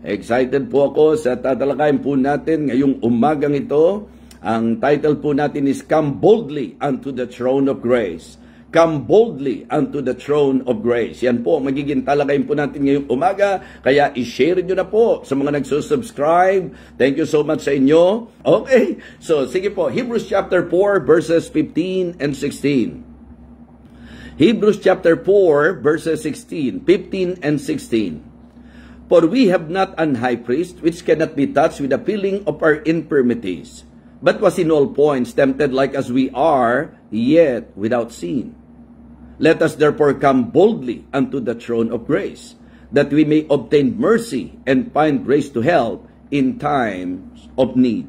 Excited po ako sa tatalakayin po natin ngayong umagang ito. Ang title po natin is Come Boldly Unto the Throne of Grace. Come boldly unto the throne of grace. Yan po, magiging talakayin po natin ngayong umaga. Kaya i-share nyo na po sa mga nagsusubscribe. Thank you so much sa inyo. Okay, so sige po, Hebrews chapter 4 verses 15 and 16. Hebrews chapter 4 verses 16, 15 and 16. For we have not an high priest which cannot be touched with the feeling of our infirmities, but was in all points tempted like as we are, yet without sin. Let us therefore come boldly unto the throne of grace, that we may obtain mercy and find grace to help in times of need.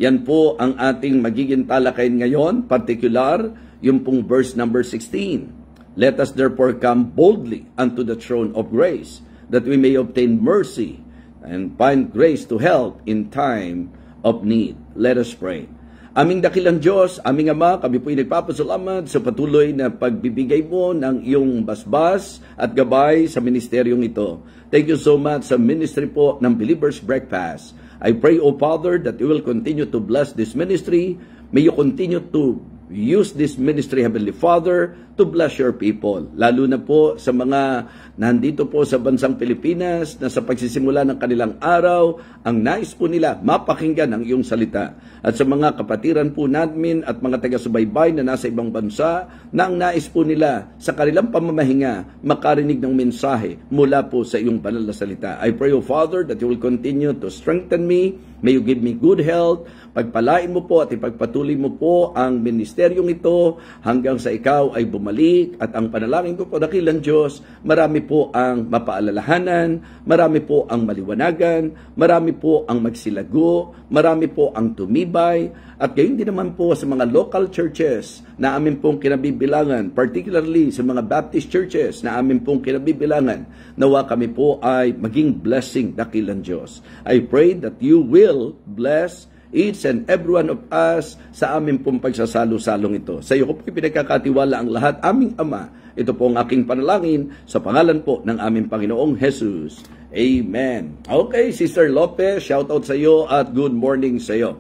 Yan po ang ating magiging talakayin ngayon, particular, yung pong verse number 16. Let us therefore come boldly unto the throne of grace, that we may obtain mercy and find grace to help in time of need. Let us pray. Aming dakilang Diyos, aming Ama, kami po'y nagpapasalamat sa patuloy na pagbibigay mo ng iyong basbas at gabay sa ministeryong ito. Thank you so much sa ministry po ng Believer's Breakfast. I pray, O Father, that you will continue to bless this ministry. May you continue to use this ministry, Heavenly Father, to bless your people. Lalo na po sa mga nandito po sa bansang Pilipinas na sa pagsisimula ng kanilang araw, ang nais po nila mapakinggan ang iyong salita. At sa mga kapatiran po namin at mga taga-subaybay na nasa ibang bansa na ang nais po nila sa kanilang pamamahinga makarinig ng mensahe mula po sa iyong banal na salita. I pray, O Father, that you will continue to strengthen me. May you give me good health. Pagpalain mo po at ipagpatuloy mo po ang ministeryong ito hanggang sa ikaw ay bumalik. At ang panalangin ko po, dakilang Diyos, marami po ang mapaalalahanan, marami po ang maliwanagan, marami po ang magsilago, marami po ang tumibay, at gayon din naman po sa mga local churches na amin pong kinabibilangan, particularly sa mga Baptist churches na amin pong kinabibilangan, nawa kami po ay maging blessing, dakilang Diyos. I pray that you will bless each and every one of us sa aming pong pagsasalo-salong ito. Sa iyo ko po pinagkakatiwala ang lahat, aming Ama. Ito po ang aking panalangin sa pangalan po ng aming Panginoong Jesus. Amen. Okay, Sister Lopez, shout out sa iyo at good morning sa iyo.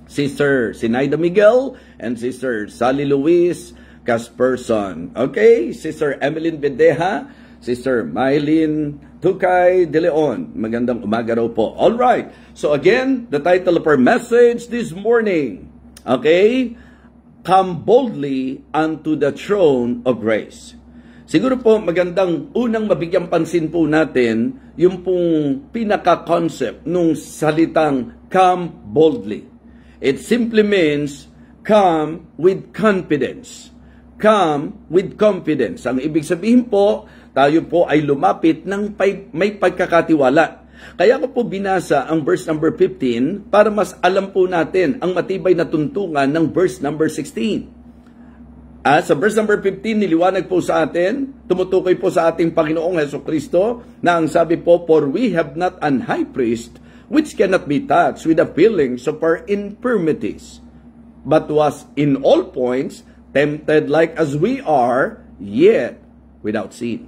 Sister Sinaida Miguel and Sister Sally Luis Casperson. Okay, Sister Emeline Bedeja, Sister Mylene Tukay De Leon. Magandang umaga raw po. All right. So again, the title of our message this morning. Okay? Come boldly unto the throne of grace. Siguro po magandang unang mabigyang pansin po natin yung pong pinaka-concept nung salitang come boldly. It simply means come with confidence. Come with confidence. Ang ibig sabihin po, tayo po ay lumapit ng may pagkakatiwala. Kaya ko po binasa ang verse number 15 para mas alam po natin ang matibay na tuntungan ng verse number 16. Sa verse number 15, niliwanag po sa atin, tumutukoy po sa ating Panginoong Hesukristo na ang sabi po, for we have not an high priest which cannot be touched with the feelings of our infirmities, but was in all points tempted like as we are, yet without sin.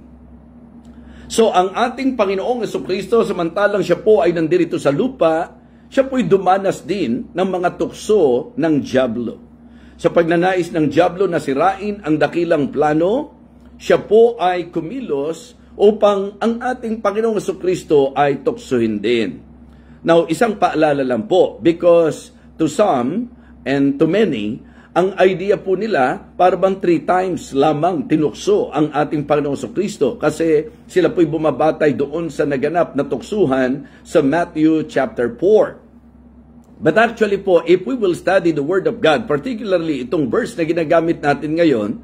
So, ang ating Panginoong Jesucristo, samantalang siya po ay nandirito sa lupa, siya po'y dumanas din ng mga tukso ng dyablo. Sa pagnanais ng dyablo na sirain ang dakilang plano, siya po ay kumilos upang ang ating Panginoong Jesucristo ay tuksohin din. Now, isang paalala lang po, because to some and to many, ang idea po nila, parang 3 times lamang tinukso ang ating Panginoong Jesucristo kasi sila po'y bumabatay doon sa naganap na tuksuhan sa Matthew chapter 4. But actually po, if we will study the Word of God, particularly itong verse na ginagamit natin ngayon,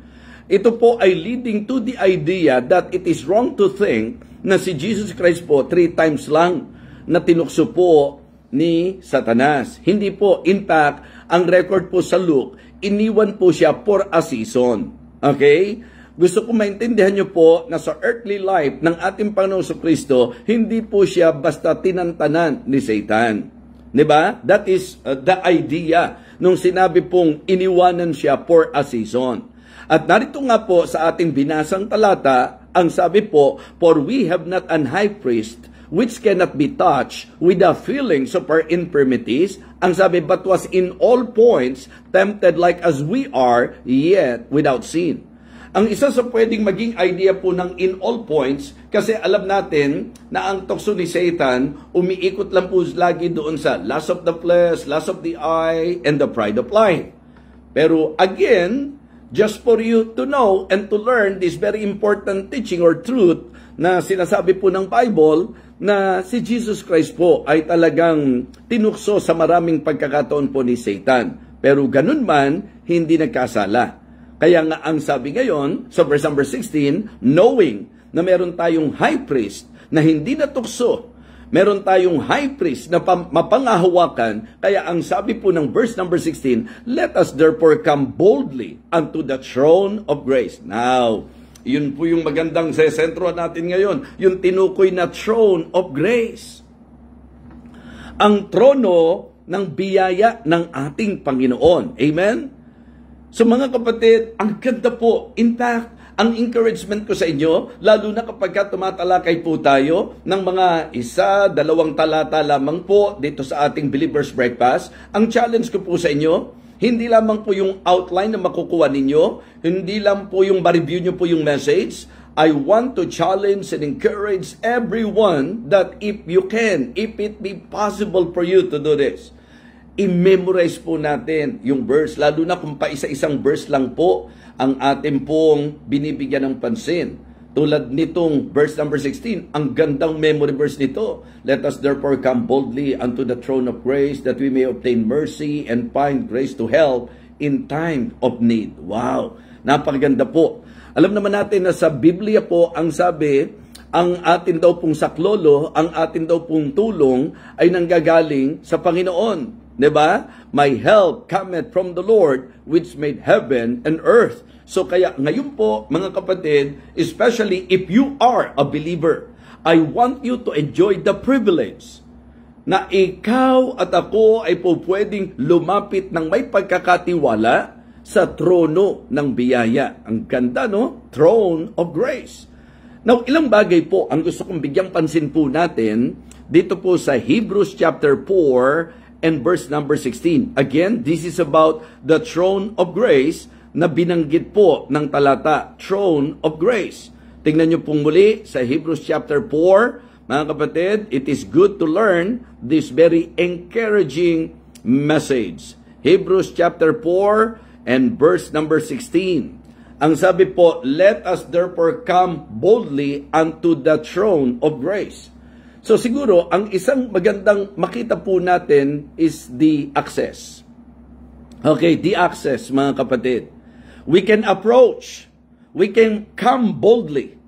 ito po ay leading to the idea that it is wrong to think na si Jesus Christ po 3 times lang na tinukso po ni Satanas. Hindi po. In fact, ang record po sa Luke, iniwan po siya for a season. Okay? Gusto ko maintindihan nyo po na sa earthly life ng ating Panginoong Jesucristo, hindi po siya basta tinantanan ni Satan. Diba? That is the idea nung sinabi pong iniwanan siya for a season. At narito nga po sa ating binasang talata, ang sabi po, for we have not an high priest which cannot be touched with the feelings of our infirmities. Ang sabi, but was in all points tempted like as we are, yet without sin. Ang isa sa pwedeng maging idea po ng in all points, kasi alam natin na ang tukso ni Satan, umiikot lang po lagi doon sa lust of the flesh, lust of the eye, and the pride of life. Pero again, just for you to know and to learn this very important teaching or truth na sinasabi po ng Bible, na si Jesus Christ po ay talagang tinukso sa maraming pagkakataon po ni Satan. Pero ganun man, hindi nagkasala. Kaya nga ang sabi ngayon, sa verse number 16, knowing na meron tayong high priest na hindi natukso, meron tayong high priest na mapangahawakan, kaya ang sabi po ng verse number 16, let us therefore come boldly unto the throne of grace. Now, yun po yung magandang sentro natin ngayon, yung tinukoy na throne of grace. Ang trono ng biyaya ng ating Panginoon. Amen? So mga kapatid, ang ganda po. In fact, ang encouragement ko sa inyo, lalo na kapag tumatalakay po tayo ng mga 1, 2 talata lamang po dito sa ating Believer's Breakfast, ang challenge ko po sa inyo, hindi lamang po yung outline na makukuha ninyo, hindi lang po yung ma-review nyo po yung message. I want to challenge and encourage everyone that if you can, if it be possible for you to do this, i-memorize po natin yung verse, lalo na kung paisa-isang verse lang po ang ating pong binibigyan ng pansin. Tulad nitong verse number 16, ang gandang memory verse nito. Let us therefore come boldly unto the throne of grace that we may obtain mercy and find grace to help in time of need. Wow! Napakaganda po. Alam naman natin na sa Biblia po, ang sabi, ang atin daw pong saklolo, ang atin daw pong tulong ay nanggagaling sa Panginoon. Diba? My help cometh from the Lord which made heaven and earth. So kaya ngayon po mga kapatid, especially if you are a believer, I want you to enjoy the privilege na ikaw at ako ay po pwedeng lumapit ng may pagkakatiwala sa trono ng biyaya. Ang ganda, no? Throne of grace. Now, ilang bagay po ang gusto kong bigyang pansin po natin dito po sa Hebrews chapter 4 and verse number 16. Again, this is about the throne of grace na binanggit po ng talata, throne of grace. Tingnan nyo pong muli sa Hebrews chapter 4, mga kapatid, it is good to learn this very encouraging message. Hebrews chapter 4 and verse number 16. Ang sabi po, let us therefore come boldly unto the throne of grace. So siguro, ang isang magandang makita po natin is the access. Okay, the access, mga kapatid. We can approach. We can come boldly.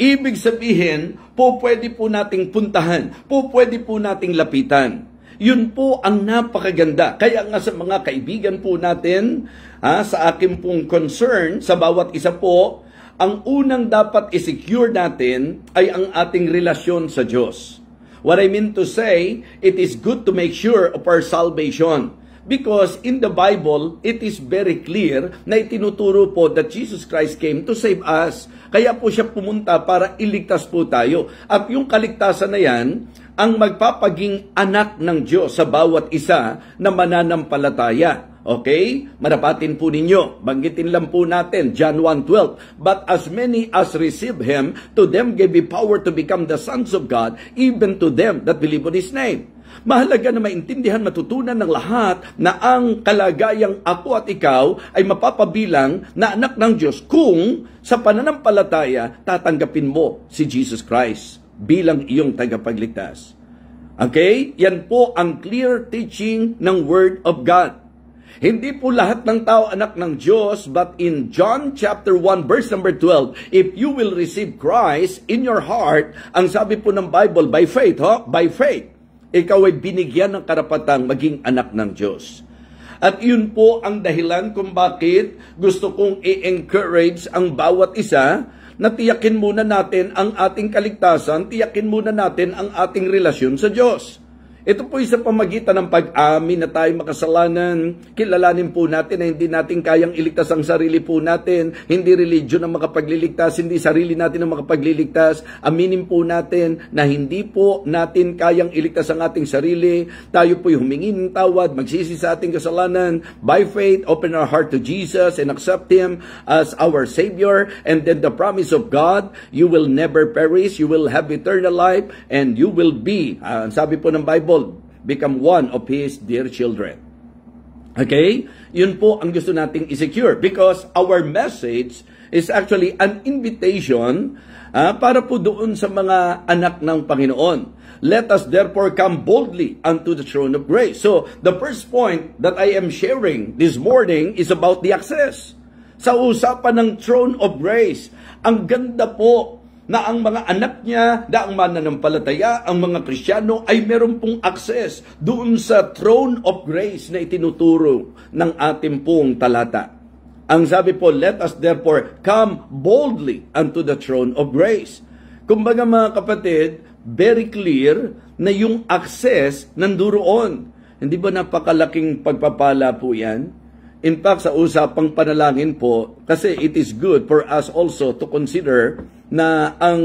Ibig sabihin, pwede po nating puntahan. Pwede po nating lapitan. Yun po ang napakaganda. Kaya nga sa mga kaibigan po natin, sa akin pong concern, sa bawat isa po, ang unang dapat i-secure natin ay ang ating relasyon sa Diyos. What I mean to say, it is good to make sure of our salvation. Because in the Bible, it is very clear na itinuturo po that Jesus Christ came to save us. Kaya po siya pumunta para iligtas po tayo. At yung kaligtasan na yan, ang magpapaging anak ng Diyos sa bawat isa na mananampalataya. Okay? Marapatin po ninyo. Banggitin lang po natin, John 1:12. But as many as receive Him, to them gave He power to become the sons of God, even to them that believe on His name. Mahalaga na maintindihan, matutunan ng lahat na ang kalagayang ako at ikaw ay mapapabilang na anak ng Diyos kung sa pananampalataya tatanggapin mo si Jesus Christ bilang iyong tagapagligtas. Okay? Yan po ang clear teaching ng Word of God. Hindi po lahat ng tao anak ng Diyos, but in John chapter 1 verse number 12, if you will receive Christ in your heart, ang sabi po ng Bible, by faith, by faith, ikaw ay binigyan ng karapatang maging anak ng Diyos. At yun po ang dahilan kung bakit gusto kong i-encourage ang bawat isa na tiyakin muna natin ang ating kaligtasan, tiyakin muna natin ang ating relasyon sa Diyos. Ito po sa pamagitan ng pag-amin na tayo makasalanan. Kilalanin po natin na hindi natin kayang iligtas ang sarili po natin. Hindi religion ang makapagliligtas, hindi sarili natin ang makapagliligtas. Aminin po natin na hindi po natin kayang iligtas ang ating sarili. Tayo po'y humingi ng tawad, magsisi sa ating kasalanan. By faith, open our heart to Jesus and accept Him as our Savior. And then the promise of God, you will never perish, you will have eternal life, and you will be, sabi po ng Bible, become one of His dear children. Okay? Yun po ang gusto nating i-secure because our message is actually an invitation para po doon sa mga anak ng Panginoon. Let us therefore come boldly unto the throne of grace. So, the first point that I am sharing this morning is about the access. Sa usapan ng throne of grace, ang ganda po na ang mga anak niya, na ang mananampalataya, ang mga Kristiyano ay meron pong access doon sa throne of grace na itinuturo ng ating pong talata. Ang sabi po, let us therefore come boldly unto the throne of grace. Kumbaga mga kapatid, very clear na yung access nanduroon. Hindi ba napakalaking pagpapala po yan? In fact, sa usapang panalangin po, kasi it is good for us also to consider na ang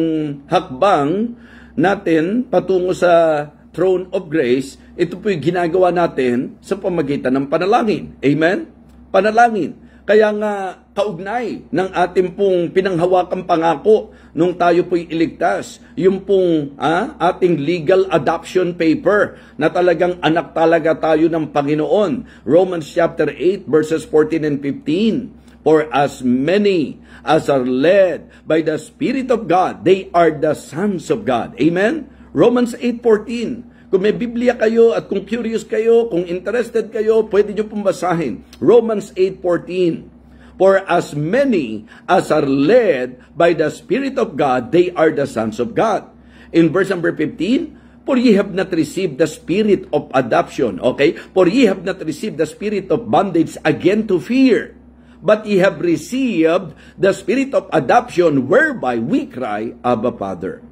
hakbang natin patungo sa throne of grace, ito po'y ginagawa natin sa pamagitan ng panalangin. Amen? Panalangin. Kaya nga, kaugnay ng ating pong pinanghawakang pangako nung tayo po'y iligtas, yung pong ating legal adoption paper na talagang anak talaga tayo ng Panginoon. Romans chapter 8 verses 14 and 15. For as many as are led by the Spirit of God, they are the sons of God. Amen? Romans 8:14. Kung may Biblia kayo at kung curious kayo, kung interested kayo, pwede nyo pong basahin. Romans 8:14. For as many as are led by the Spirit of God, they are the sons of God. In verse number 15, for ye have not received the spirit of adoption. Okay? For ye have not received the spirit of bondage again to fear, but ye have received the spirit of adoption whereby we cry, Abba, Father.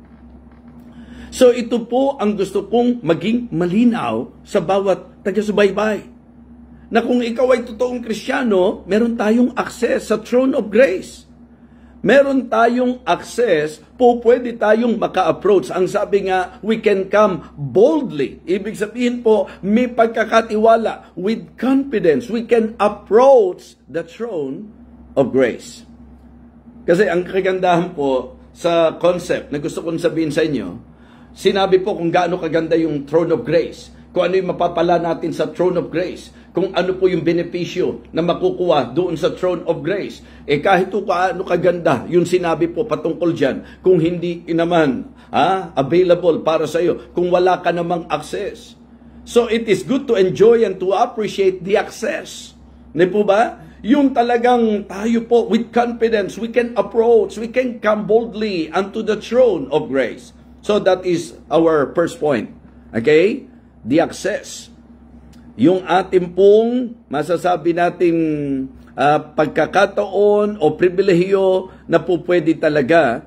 So ito po ang gusto kong maging malinaw sa bawat taga-subaybay. Na kung ikaw ay totoong Kristiyano, meron tayong access sa throne of grace. Meron tayong access, po pwede tayong maka-approach. Ang sabi nga, we can come boldly. Ibig sabihin po, may pagkakatiwala, with confidence, we can approach the throne of grace. Kasi ang kagandahan po sa concept na gusto kong sabihin sa inyo, sinabi po kung gaano kaganda yung throne of grace, kung ano yung mapapala natin sa throne of grace, kung ano po yung benepisyo na makukuha doon sa throne of grace. Kahit kung ano kaganda, yung sinabi po patungkol dyan, kung hindi naman available para sa iyo, kung wala ka namang access. So it is good to enjoy and to appreciate the access. Hindi po ba? Yung talagang tayo po with confidence, we can approach, we can come boldly unto the throne of grace. So that is our first point. Okay? The access. Yung ating pong masasabi nating pagkakataon o pribilehiyo na po pwede talaga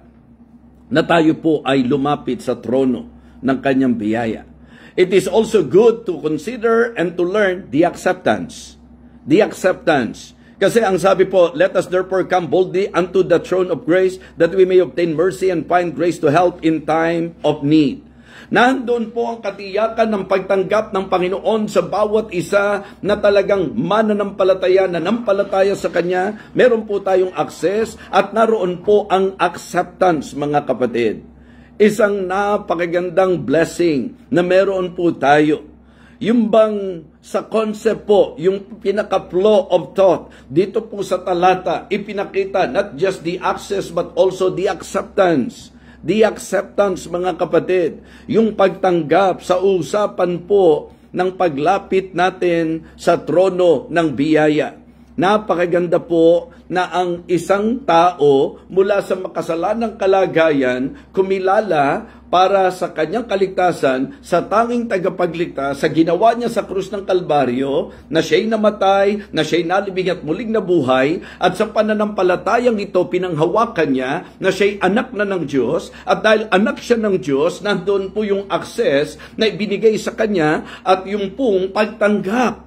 na tayo po ay lumapit sa trono ng kanyang biyaya. It is also good to consider and to learn the acceptance. The acceptance. Kasi ang sabi po, let us therefore come boldly unto the throne of grace that we may obtain mercy and find grace to help in time of need. Nandun po ang katiyakan ng pagtanggap ng Panginoon sa bawat isa na talagang mananampalataya, nanampalataya sa Kanya. Meron po tayong access at naroon po ang acceptance, mga kapatid. Isang napakagandang blessing na meron po tayo. Yung bang sa concept po, yung pinaka-flow of thought, dito po sa talata, ipinakita not just the access but also the acceptance. The acceptance, mga kapatid, yung pagtanggap sa usapan po ng paglapit natin sa trono ng biyaya. Napakaganda po na ang isang tao mula sa makasalanang kalagayan kumilala para sa kanyang kaligtasan sa tanging tagapagligtas sa ginawa niya sa krus ng Kalbaryo, na siya'y namatay, na siya'y nalibing at muling nabuhay, at sa pananampalatayang ito pinanghawakan niya na siya'y anak na ng Diyos, at dahil anak siya ng Diyos, nandoon po yung access na ibinigay sa kanya at yung pong pagtanggap.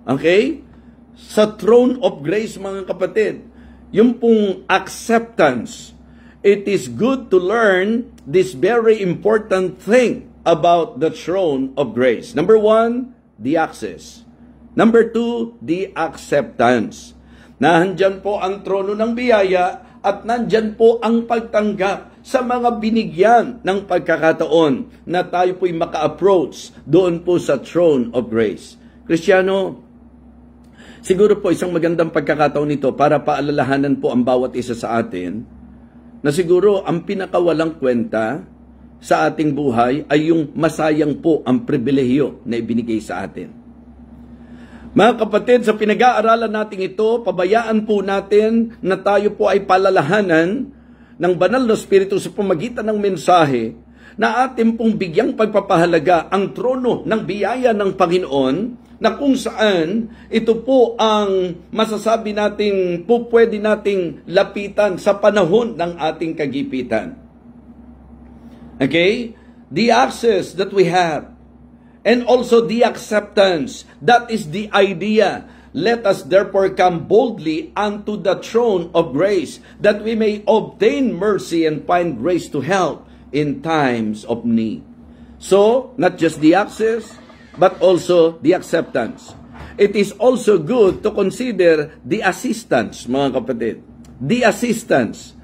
Okay? Sa throne of grace, mga kapatid, yung pong acceptance. It is good to learn this very important thing about the throne of grace. Number 1, the access. Number 2, the acceptance. Nandyan po ang trono ng biyaya at nandyan po ang pagtanggap sa mga binigyan ng pagkakataon na tayo po'y maka-approach doon po sa throne of grace. Kristiyano, siguro po isang magandang pagkakataon nito para paalalahanan po ang bawat isa sa atin na siguro ang pinakawalang kwenta sa ating buhay ay yung masayang po ang pribilehiyo na ibinigay sa atin. Mga kapatid, sa pinag-aaralan natin ito, pabayaan po natin na tayo po ay palalahanan ng banal na Espiritu sa pamagitan ng mensahe na atin pong bigyang pagpapahalaga ang trono ng biyaya ng Panginoon, na kung saan ito po ang masasabi nating po pwede nating lapitan sa panahon ng ating kagipitan. Okay? The access that we have and also the acceptance, that is the idea. Let us therefore come boldly unto the throne of grace, that we may obtain mercy and find grace to help in times of need. So, not just the access, but also the acceptance. It is also good to consider the assistance, mga kapatid. The assistance.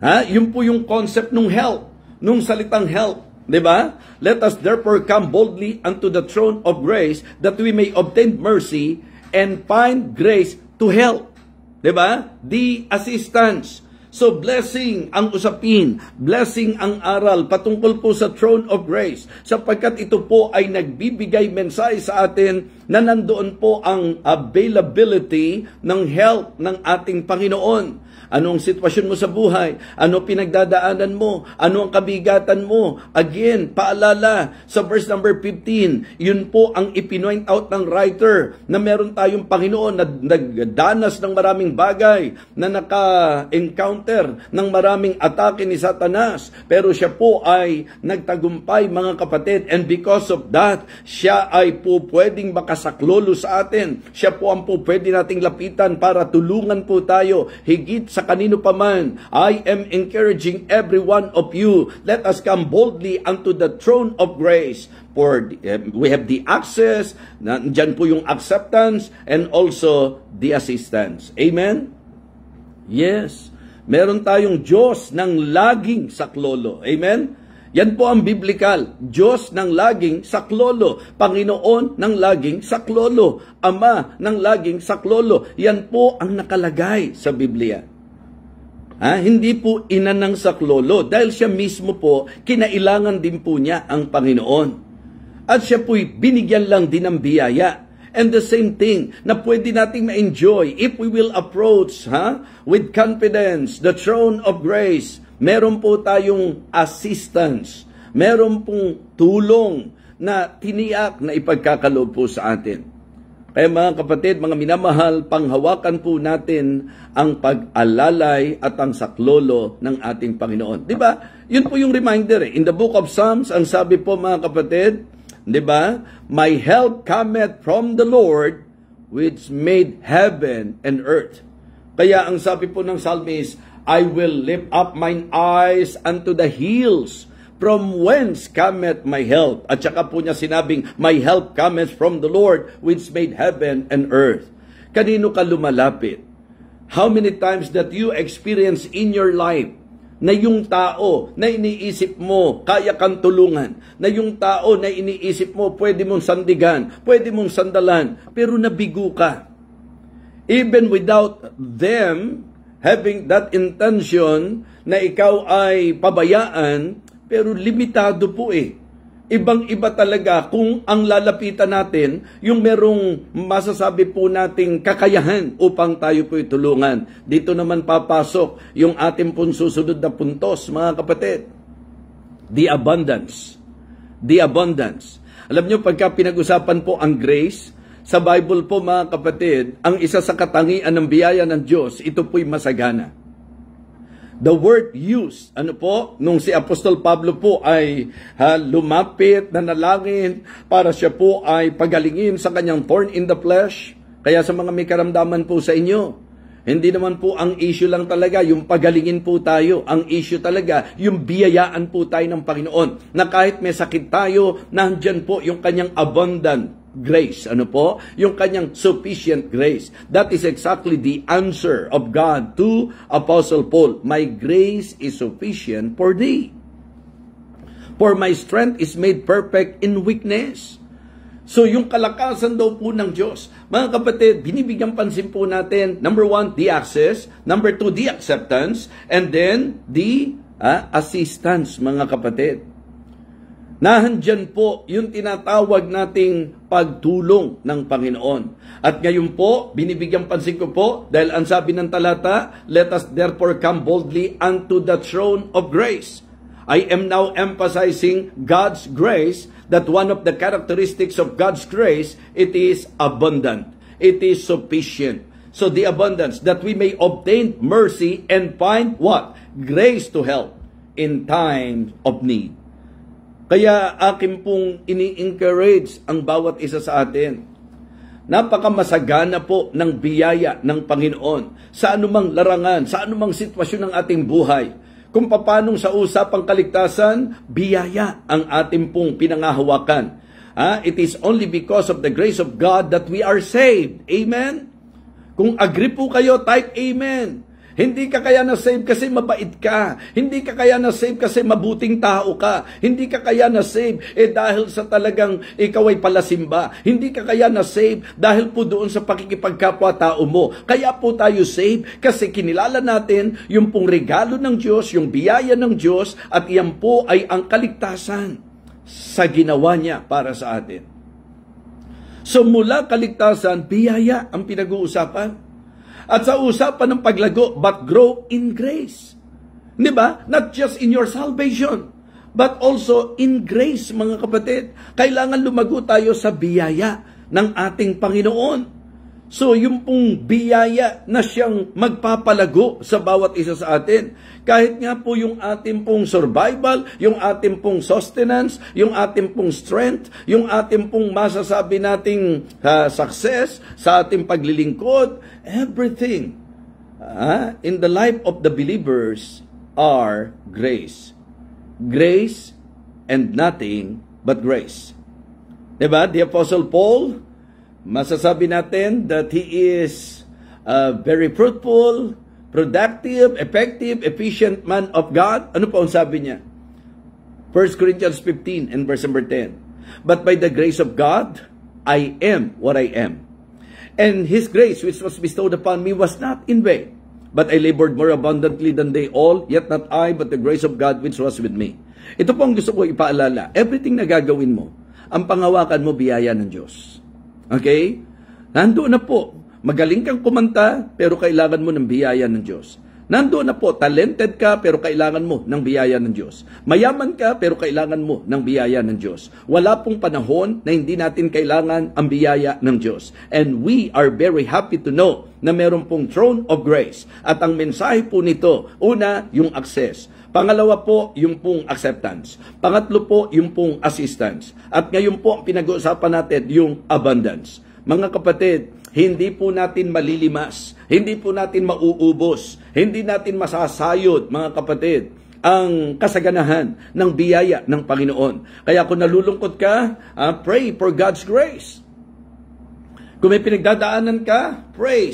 Yun po yung concept ng help, nung salitang help. Diba? Let us therefore come boldly unto the throne of grace, that we may obtain mercy and find grace to help. Diba? The assistance. So blessing ang usapin, blessing ang aral patungkol po sa throne of grace, sapagkat ito po ay nagbibigay mensahe sa atin na nandoon po ang availability ng help ng ating Panginoon. Anong sitwasyon mo sa buhay? Ano pinagdadaanan mo? Ano ang kabigatan mo? Again, paalala sa verse number 15, yun po ang ipinoint out ng writer na meron tayong Panginoon na nagdanas ng maraming bagay, na naka-encounter ng maraming atake ni Satanas. Pero siya po ay nagtagumpay, mga kapatid, and because of that, siya ay po pwedeng makasaklolo sa atin. Siya po ang po pwede nating lapitan para tulungan po tayo higit sa kanino paman. I am encouraging every one of you, let us come boldly unto the throne of grace, for we have the access, nandyan po yung acceptance, and also the assistance. Amen? Yes. Meron tayong Diyos ng laging saklolo. Amen? Yan po ang biblical. Diyos ng laging saklolo. Panginoon ng laging saklolo. Ama ng laging saklolo. Yan po ang nakalagay sa Biblia. Hindi po ina ng saklolo, dahil siya mismo po, kinailangan din po niya ang Panginoon. At siya po'y binigyan lang din ng biyaya. And the same thing na pwede nating ma-enjoy if we will approach with confidence the throne of grace. Meron po tayong assistance. Meron pong tulong na tiniyak na ipagkakaloob po sa atin. Kaya mga kapatid, mga minamahal, panghawakan po natin ang pag-alalay at ang saklolo ng ating Panginoon. Diba? Yun po yung reminder. In the book of Psalms, ang sabi po mga kapatid, diba? My help cometh from the Lord, which made heaven and earth. Kaya ang sabi po ng psalmist, I will lift up mine eyes unto the hills, from whence cometh my help. At saka po niya sinabing, my help cometh from the Lord, which made heaven and earth. Kanino ka lumalapit? How many times that you experience in your life na yung tao na iniisip mo, kaya kang tulungan, na yung tao na iniisip mo, pwede mong sandigan, pwede mong sandalan, pero nabigo ka. Even without them having that intention na ikaw ay pabayaan, pero limitado po Ibang-iba talaga kung ang lalapitan natin, yung merong masasabi po nating kakayahan upang tayo po itulungan. Dito naman papasok yung ating pong susunod na puntos, mga kapatid. The abundance. The abundance. Alam nyo, pagka pinag-usapan po ang grace, sa Bible po mga kapatid, ang isa sa katangian ng biyaya ng Diyos, ito po'y masagana. The word used, nung si Apostol Pablo po ay lumapit, nanalangin, para siya po ay pagalingin sa kanyang thorn in the flesh. Kaya sa mga may karamdaman po sa inyo, hindi naman po ang issue lang talaga, yung pagalingin po tayo. Ang issue talaga, yung biyayaan po tayo ng Panginoon. Na kahit may sakit tayo, nandyan po yung kanyang abundant grace. Yung kanyang sufficient grace. That is exactly the answer of God to Apostle Paul. My grace is sufficient for thee. For my strength is made perfect in weakness. So, yung kalakasan daw po ng Diyos. Mga kapatid, binibigyan pansin po natin, number 1, the access. Number 2, the acceptance. And then, the assistance, mga kapatid. Nahandyan po yung tinatawag nating pagtulong ng Panginoon. At ngayon po, binibigyan pansin ko po, dahil ang sabi ng talata, let us therefore come boldly unto the throne of grace. I am now emphasizing God's grace, that one of the characteristics of God's grace, it is abundant. It is sufficient. So the abundance, that we may obtain mercy and find what? Grace to help in time of need. Kaya akin pong ini-encourage ang bawat isa sa atin. Napakamasagana po ng biyaya ng Panginoon sa anumang larangan, sa anumang sitwasyon ng ating buhay. Kung paanong sa usapang kaligtasan, biyaya ang ating pong pinangahawakan. It is only because of the grace of God that we are saved. Amen? Kung agree po kayo, type Amen. Hindi ka kaya na-save kasi mabait ka. Hindi ka kaya na-save kasi mabuting tao ka. Hindi ka kaya na-save dahil sa talagang ikaw ay palasimba. Hindi ka kaya na-save dahil po doon sa pakikipagkapwa-tao mo. Kaya po tayo save kasi kinilala natin yung pong regalo ng Diyos, yung biyaya ng Diyos, at iyan po ay ang kaligtasan sa ginawa niya para sa atin. So mula kaligtasan, biyaya ang pinag-uusapan. At sa usapan ng paglago, but grow in grace. Di ba? Not just in your salvation, but also in grace, mga kapatid. Kailangan lumago tayo sa biyaya ng ating Panginoon. So, yung pong biyaya na siyang magpapalago sa bawat isa sa atin. Kahit nga po yung ating pong survival, yung ating pong sustenance, yung ating pong strength, yung ating pong masasabi nating success sa ating paglilingkod, everything in the life of the believers are grace. Grace and nothing but grace. Diba? The Apostle Paul, masasabi natin that he is a very fruitful, productive, effective, efficient man of God. Ano po ang sabi niya? 1 Corinthians 15 and verse number 10. But by the grace of God, I am what I am. And His grace which was bestowed upon me was not in vain. But I labored more abundantly than they all, yet not I, but the grace of God which was with me. Ito po ang gusto ko ipaalala. Everything na gagawin mo, ang panghawakan mo, biyaya ng Diyos. Okay? Nandoon na po. Magaling kang kumanta, pero kailangan mo ng biyaya ng Diyos. Nandoon na po, talented ka, pero kailangan mo ng biyaya ng Diyos. Mayaman ka, pero kailangan mo ng biyaya ng Diyos. Wala pong panahon na hindi natin kailangan ang biyaya ng Diyos. And we are very happy to know na meron pong throne of grace. At ang mensahe po nito, una, yung access. Pangalawa po, yung pong acceptance. Pangatlo po, yung pong assistance. At ngayon po, ang pinag-uusapan natin, yung abundance. Mga kapatid, hindi po natin malilimas, hindi po natin mauubos, hindi natin masasayod, mga kapatid, ang kasaganahan ng biyaya ng Panginoon. Kaya kung nalulungkot ka, pray for God's grace. Kung may pinagdadaanan ka, pray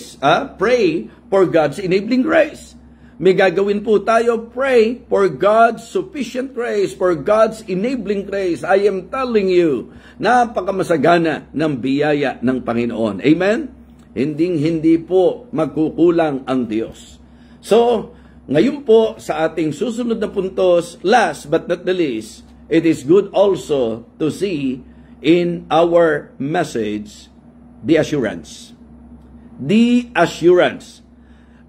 for God's enabling grace. May gagawin po tayo, pray for God's sufficient grace, for God's enabling grace. I am telling you, napakamasagana ng biyaya ng Panginoon. Amen? Hindi po magkukulang ang Diyos. So, ngayon po sa ating susunod na puntos, last but not the least, it is good also to see in our message the assurance. The assurance.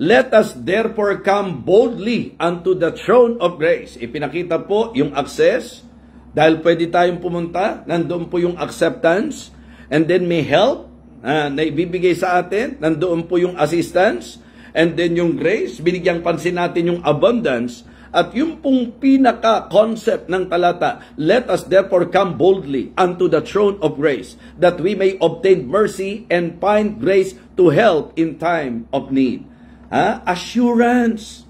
Let us therefore come boldly unto the throne of grace. Ipinakita po yung access, dahil pwede tayong pumunta, nandoon po yung acceptance, and then may help na ibibigay sa atin, nandoon po yung assistance, and then yung grace, binigyang pansin natin yung abundance, at yung pong pinaka-concept ng talata, let us therefore come boldly unto the throne of grace, that we may obtain mercy and find grace to help in time of need. Assurance.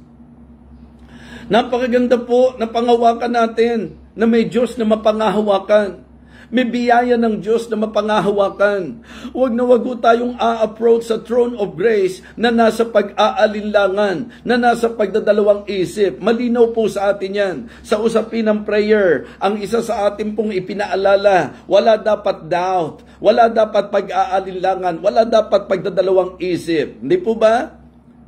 Napakaganda po na pangawakan natin na may Diyos na mapangahawakan. May biyaya ng Diyos na mapangahawakan. Huwag na wag tayong a-approach sa throne of grace na nasa pag-aalinlangan, na nasa pagdadalawang isip. Malinaw po sa atin yan. Sa usapin ng prayer, ang isa sa atin pong ipinaalala, wala dapat doubt, wala dapat pag-aalinlangan, wala dapat pagdadalawang isip. Hindi po ba?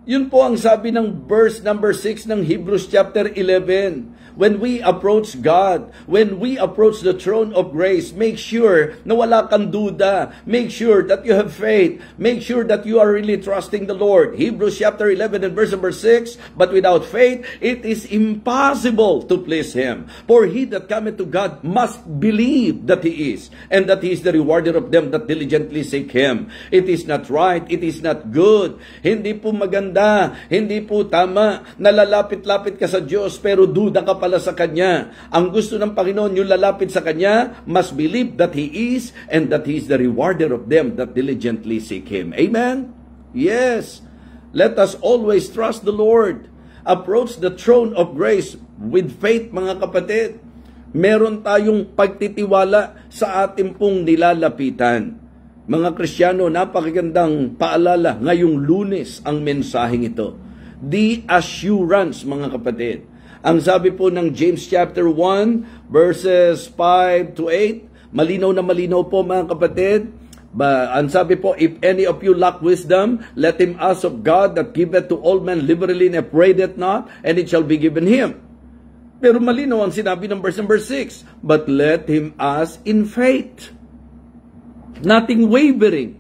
Yun po ang sabi ng verse number 6 ng Hebrews chapter 11. When we approach God, when we approach the throne of grace, make sure na wala kang duda. Make sure that you have faith. Make sure that you are really trusting the Lord. Hebrews chapter 11 and verse number 6, but without faith, it is impossible to please Him. For he that cometh to God must believe that He is, and that He is the rewarder of them that diligently seek Him. It is not right. It is not good. Hindi po maganda. Hindi po tama. Nalalapit-lapit ka sa Diyos, pero duda ka pala sa Kanya. Ang gusto ng Panginoon, yung lalapit sa Kanya, must believe that He is, and that He is the rewarder of them that diligently seek Him. Amen? Yes. Let us always trust the Lord. Approach the throne of grace with faith, mga kapatid. Meron tayong pagtitiwala sa ating pong nilalapitan. Mga Kristiyano, napakagandang paalala ngayong Lunes ang mensaheng ito. The assurance, mga kapatid. Ang sabi po ng James chapter 1 verses 5 to 8, malinaw na malinaw po, mga kapatid. Ang sabi po, if any of you lack wisdom, let him ask of God that giveth to all men liberally and upbraideth not, and it shall be given him. Pero malinaw ang sinabi ng verse number 6, but let him ask in faith, nothing wavering.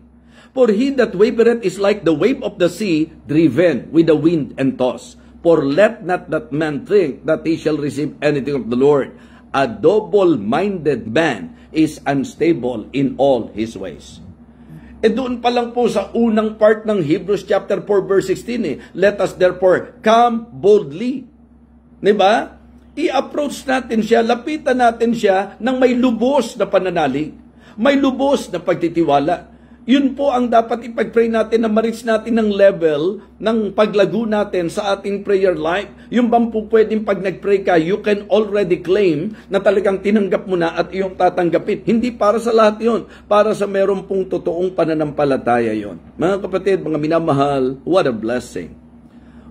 For he that wavereth is like the wave of the sea, driven with the wind and tossed. For let not that man think that he shall receive anything of the Lord. A double-minded man is unstable in all his ways. Doon pa lang po sa unang part ng Hebrews chapter 4 verse 16, let us therefore come boldly. Diba? I-approach natin siya, lapitan natin siya ng may lubos na pananalig, may lubos na pagtitiwala. Yun po ang dapat ipag-pray natin na ma-reach natin ng level ng paglago natin sa ating prayer life. Yung bang po pwedeng pag nag-pray ka, you can already claim na talagang tinanggap mo na at iyong tatanggapin. Hindi para sa lahat yun. Para sa meron pong totoong pananampalataya yun. Mga kapatid, mga minamahal, what a blessing.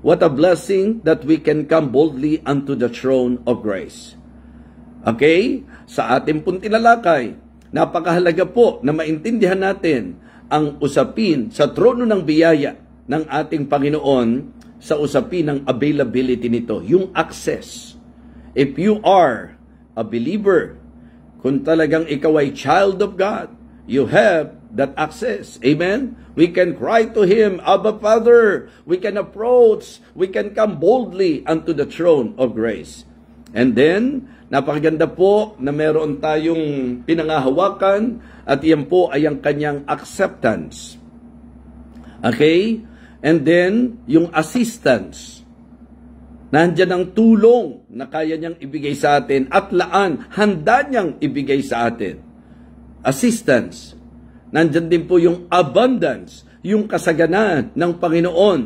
What a blessing that we can come boldly unto the throne of grace. Okay? Sa ating pong tinalakay, napakahalaga po na maintindihan natin ang usapin sa trono ng biyaya ng ating Panginoon sa usapin ng availability nito, yung access. If you are a believer, kung talagang ikaw ay child of God, you have that access. Amen? We can cry to Him, Abba Father. We can approach, we can come boldly unto the throne of grace. And then, napakaganda po na meron tayong pinangahawakan at iyan po ay ang kanyang acceptance. Okay? And then, yung assistance. Nandyan ang tulong na kaya niyang ibigay sa atin at laan, handa niyang ibigay sa atin. Assistance. Nandyan din po yung abundance, yung kasaganaan ng Panginoon.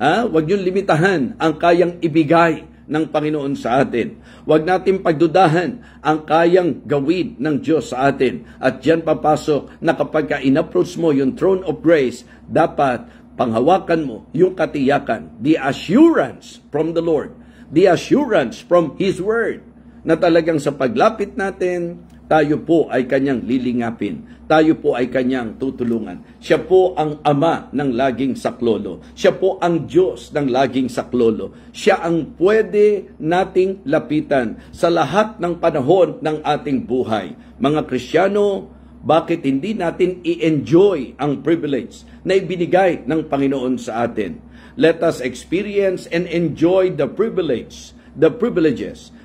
Huwag niyong limitahan ang kayang ibigay ng Panginoon sa atin. Huwag natin pagdudahan ang kayang gawin ng Diyos sa atin. At diyan papasok na kapag in-approach mo yung throne of grace, dapat panghawakan mo yung katiyakan, the assurance from the Lord, the assurance from His Word, na talagang sa paglapit natin, tayo po ay kanyang lilingapin. Tayo po ay kanyang tutulungan. Siya po ang ama ng laging saklolo. Siya po ang Diyos ng laging saklolo. Siya ang pwede nating lapitan sa lahat ng panahon ng ating buhay. Mga Kristiyano, bakit hindi natin i-enjoy ang privilege na ibinigay ng Panginoon sa atin? Let us experience and enjoy the privileges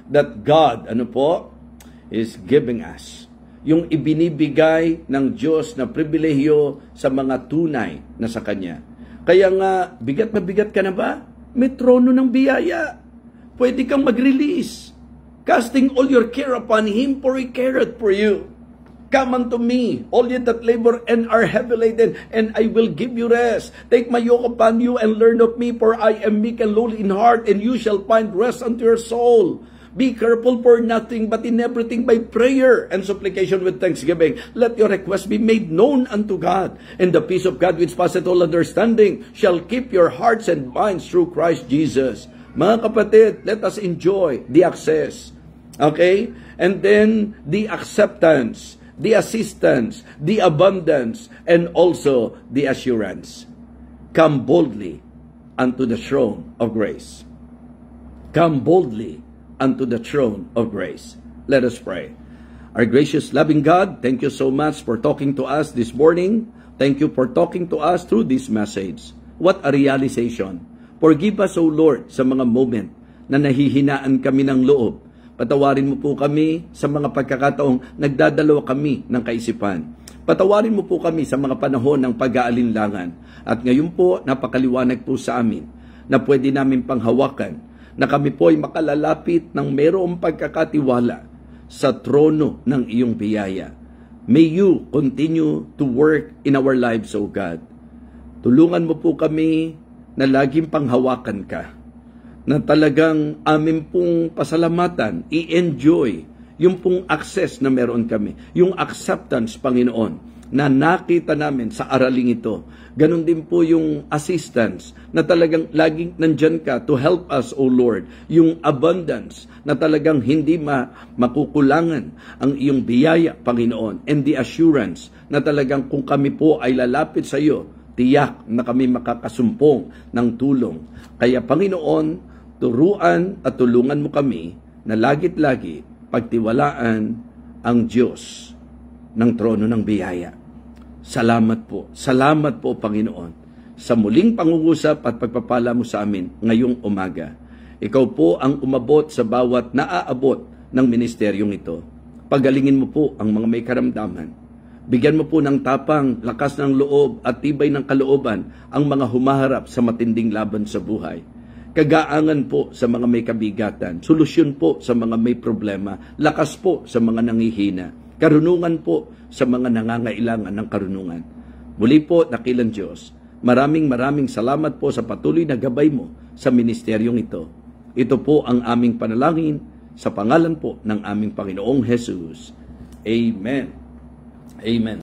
that God, is giving us. Yung ibinibigay ng Diyos na pribilehiyo sa mga tunay na sa Kanya. Kaya nga, bigat na bigat ka na ba? May trono ng biyaya. Pwede kang mag-release. Casting all your care upon Him, for He careth for you. Come unto me, all ye that labor and are heavy laden, and I will give you rest. Take my yoke upon you and learn of me, for I am meek and lowly in heart, and you shall find rest unto your soul. Be careful for nothing, but in everything by prayer and supplication with thanksgiving. Let your request be made known unto God. And the peace of God which passeth all understanding shall keep your hearts and minds through Christ Jesus. Mga kapatid, let us enjoy the access. Okay? And then the acceptance, the assistance, the abundance, and also the assurance. Come boldly unto the throne of grace. Come boldly unto the throne of grace. Let us pray. Our gracious, loving God, thank you so much for talking to us this morning. Thank you for talking to us through this message. What a realization. Forgive us, O Lord, sa mga moment na nahihinaan kami ng loob. Patawarin mo po kami sa mga pagkakataong nagdadalawa kami ng kaisipan. Patawarin mo po kami sa mga panahon ng pag-aalinlangan. At ngayon po, napakaliwanag po sa amin na pwede namin panghawakan na kami po ay makalalapit ng mayroong pagkakatiwala sa trono ng iyong biyaya. May you continue to work in our lives, O God. Tulungan mo po kami na laging panghawakan ka, na talagang amin pong pasalamatan, i-enjoy yung pong access na meron kami, yung acceptance, Panginoon, na nakita namin sa araling ito. Ganon din po yung assistance na talagang laging nandyan ka to help us, O Lord. Yung abundance na talagang hindi makukulangan ang iyong biyaya, Panginoon. And the assurance na talagang kung kami po ay lalapit sa iyo, tiyak na kami makakasumpong ng tulong. Kaya Panginoon, turuan at tulungan mo kami na lagit-lagi pagtiwalaan ang Diyos ng trono ng biyaya. Salamat po Panginoon sa muling pangungusap at pagpapala mo sa amin ngayong umaga. Ikaw po ang umabot sa bawat naaabot ng ministeryong ito. Pagalingin mo po ang mga may karamdaman. Bigyan mo po ng tapang, lakas ng loob at tibay ng kalooban ang mga humaharap sa matinding laban sa buhay. Kagaangan po sa mga may kabigatan, solusyon po sa mga may problema, lakas po sa mga nangihina, karunungan po sa mga nangangailangan ng karunungan. Muli po, dakilang Diyos, maraming salamat po sa patuloy na gabay mo sa ministeryong ito. Ito po ang aming panalangin sa pangalan po ng aming Panginoong Jesus. Amen. Amen.